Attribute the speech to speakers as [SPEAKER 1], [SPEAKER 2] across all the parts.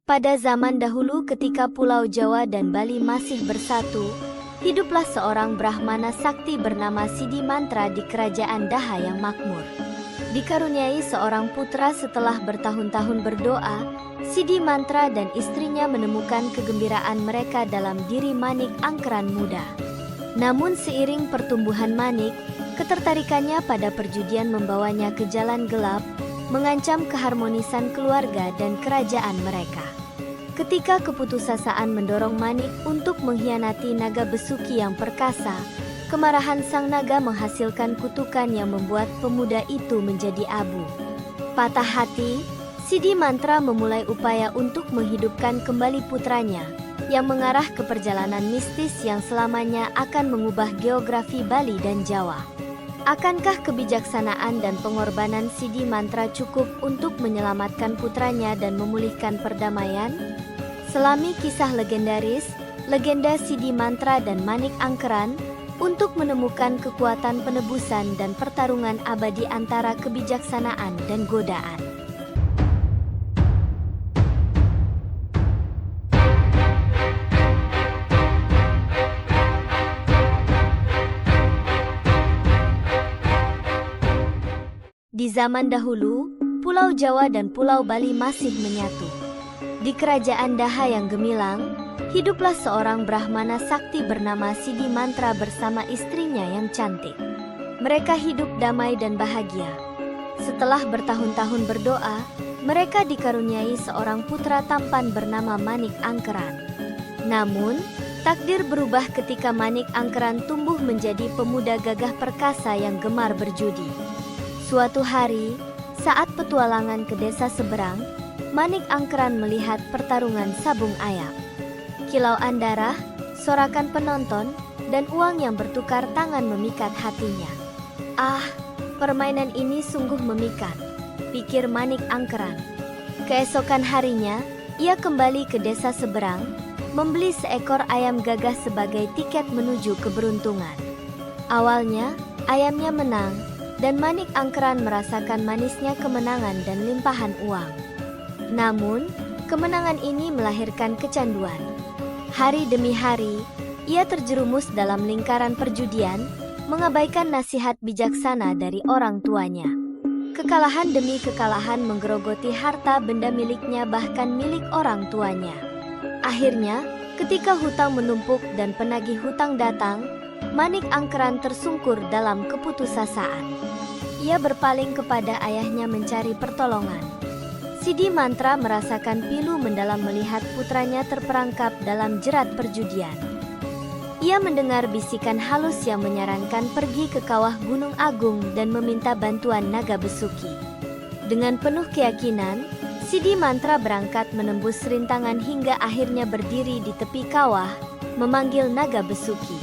[SPEAKER 1] Pada zaman dahulu ketika Pulau Jawa dan Bali masih bersatu, hiduplah seorang Brahmana sakti bernama Sidi Mantra di kerajaan Daha yang makmur. Dikaruniai seorang putra setelah bertahun-tahun berdoa, Sidi Mantra dan istrinya menemukan kegembiraan mereka dalam diri Manik angkeran muda. Namun seiring pertumbuhan Manik, ketertarikannya pada perjudian membawanya ke jalan gelap, mengancam keharmonisan keluarga dan kerajaan mereka. Ketika keputusasaan mendorong Manik untuk mengkhianati naga besuki yang perkasa, kemarahan sang naga menghasilkan kutukan yang membuat pemuda itu menjadi abu. Patah hati, Sidi Mantra memulai upaya untuk menghidupkan kembali putranya, yang mengarah ke perjalanan mistis yang selamanya akan mengubah geografi Bali dan Jawa. Akankah kebijaksanaan dan pengorbanan Sidi Mantra cukup untuk menyelamatkan putranya dan memulihkan perdamaian? Selami kisah legendaris, legenda Sidi Mantra dan Manik Angkeran, untuk menemukan kekuatan penebusan dan pertarungan abadi antara kebijaksanaan dan godaan. Di zaman dahulu, Pulau Jawa dan Pulau Bali masih menyatu. Di kerajaan Daha yang gemilang, hiduplah seorang Brahmana sakti bernama Sidi Mantra bersama istrinya yang cantik. Mereka hidup damai dan bahagia. Setelah bertahun-tahun berdoa, mereka dikaruniai seorang putra tampan bernama Manik Angkeran. Namun, takdir berubah ketika Manik Angkeran tumbuh menjadi pemuda gagah perkasa yang gemar berjudi. Suatu hari, saat petualangan ke desa seberang, Manik Angkeran melihat pertarungan sabung ayam. Kilauan darah, sorakan penonton, dan uang yang bertukar tangan memikat hatinya. Ah, permainan ini sungguh memikat, pikir Manik Angkeran. Keesokan harinya, ia kembali ke desa seberang, membeli seekor ayam gagah sebagai tiket menuju keberuntungan. Awalnya, ayamnya menang, dan Manik Angkeran merasakan manisnya kemenangan dan limpahan uang. Namun, kemenangan ini melahirkan kecanduan. Hari demi hari, ia terjerumus dalam lingkaran perjudian, mengabaikan nasihat bijaksana dari orang tuanya. Kekalahan demi kekalahan menggerogoti harta benda miliknya bahkan milik orang tuanya. Akhirnya, ketika hutang menumpuk dan penagih hutang datang, Manik Angkeran tersungkur dalam keputusasaan. Ia berpaling kepada ayahnya mencari pertolongan. Sidi Mantra merasakan pilu mendalam melihat putranya terperangkap dalam jerat perjudian. Ia mendengar bisikan halus yang menyarankan pergi ke kawah Gunung Agung dan meminta bantuan naga besuki. Dengan penuh keyakinan, Sidi Mantra berangkat menembus rintangan hingga akhirnya berdiri di tepi kawah, memanggil naga besuki.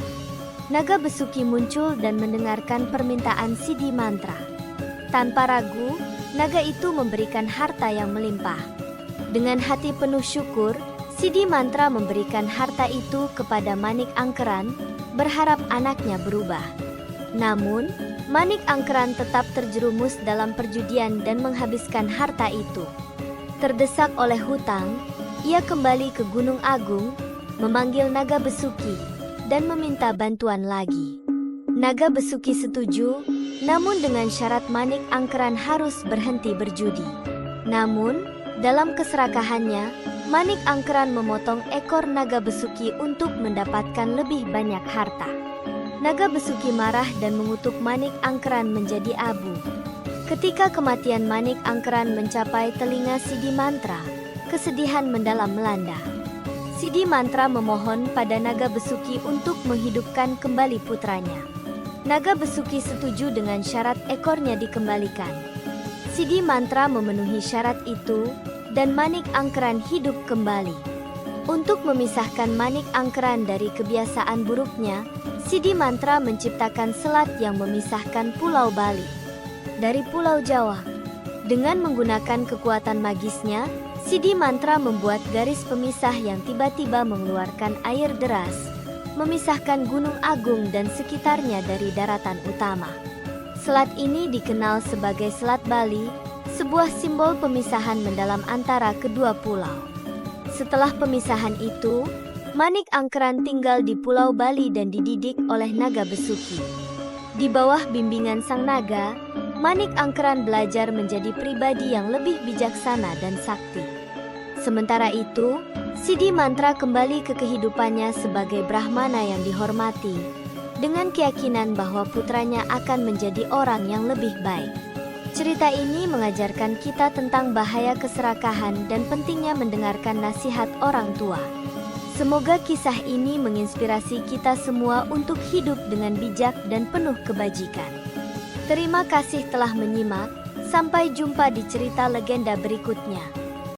[SPEAKER 1] Naga besuki muncul dan mendengarkan permintaan Sidi Mantra. Tanpa ragu, naga itu memberikan harta yang melimpah. Dengan hati penuh syukur, Sidi Mantra memberikan harta itu kepada Manik Angkeran, berharap anaknya berubah. Namun, Manik Angkeran tetap terjerumus dalam perjudian dan menghabiskan harta itu. Terdesak oleh hutang, ia kembali ke Gunung Agung, memanggil naga besuki, dan meminta bantuan lagi. Naga besuki setuju, namun dengan syarat Manik Angkeran harus berhenti berjudi. Namun, dalam keserakahannya, Manik Angkeran memotong ekor naga besuki untuk mendapatkan lebih banyak harta. Naga besuki marah dan mengutuk Manik Angkeran menjadi abu. Ketika kematian Manik Angkeran mencapai telinga Sidi Mantra, kesedihan mendalam melanda. Sidi Mantra memohon pada naga besuki untuk menghidupkan kembali putranya. Naga besuki setuju dengan syarat ekornya dikembalikan. Sidi Mantra memenuhi syarat itu, dan Manik Angkeran hidup kembali. Untuk memisahkan Manik Angkeran dari kebiasaan buruknya, Sidi Mantra menciptakan selat yang memisahkan Pulau Bali dari Pulau Jawa. Dengan menggunakan kekuatan magisnya, Sidi Mantra membuat garis pemisah yang tiba-tiba mengeluarkan air deras, memisahkan Gunung Agung dan sekitarnya dari daratan utama. Selat ini dikenal sebagai Selat Bali, sebuah simbol pemisahan mendalam antara kedua pulau. Setelah pemisahan itu, Manik Angkeran tinggal di Pulau Bali dan dididik oleh Naga Besuki. Di bawah bimbingan sang naga, Manik Angkeran belajar menjadi pribadi yang lebih bijaksana dan sakti. Sementara itu, Sidi Mantra kembali ke kehidupannya sebagai Brahmana yang dihormati, dengan keyakinan bahwa putranya akan menjadi orang yang lebih baik. Cerita ini mengajarkan kita tentang bahaya keserakahan dan pentingnya mendengarkan nasihat orang tua. Semoga kisah ini menginspirasi kita semua untuk hidup dengan bijak dan penuh kebajikan. Terima kasih telah menyimak, sampai jumpa di cerita legenda berikutnya.